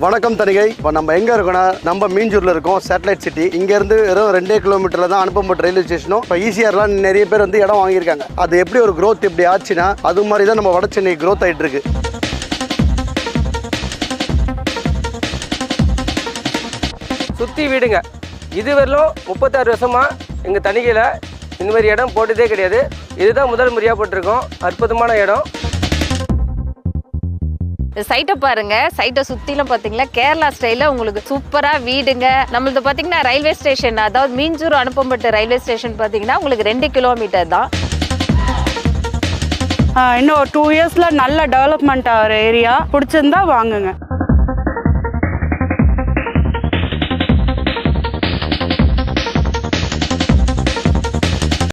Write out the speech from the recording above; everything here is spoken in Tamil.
வணக்கம் தனிகை. இப்போ நம்ம எங்கே இருக்கோம்னா நம்ம மீஞ்சூரில் இருக்கோம், சேட்டலைட் சிட்டி. இங்கேருந்து வெறும் 2 கிலோமீட்டரில் தான் அனுப்பப்பட்ட ரயில்வே ஸ்டேஷனும். இப்போ ஈசிஆர்லாம் நிறைய பேர் வந்து இடம் வாங்கியிருக்காங்க. அது எப்படி ஒரு க்ரோத் இப்படி ஆச்சுன்னா அது மாதிரி தான் நம்ம வட சென்னை க்ரோத் ஆகிட்டு இருக்கு. சுற்றி வீடுங்க. இதுவரையிலும் 36 வருஷமாக எங்கள் தணிகையில் இந்த மாதிரி இடம் போட்டதே கிடையாது. இதுதான் முதல் முறையாக போட்டிருக்கோம். அற்புதமான இடம். சைட்டை பாருங்க. சைட்டை சுற்றிலும் பார்த்தீங்கன்னா கேரளா ஸ்டைலில் உங்களுக்கு சூப்பராக வீடுங்க. நம்மளது பார்த்தீங்கன்னா ரயில்வே ஸ்டேஷன், அதாவது மீஞ்சூர் அனுப்பப்பட்ட ரயில்வே ஸ்டேஷன் பார்த்தீங்கன்னா உங்களுக்கு 2 கிலோமீட்டர் தான். இன்னும் 2 இயர்ஸில் நல்ல டெவலப்மெண்ட் ஆகிற ஏரியா. பிடிச்சிருந்தா வாங்குங்க.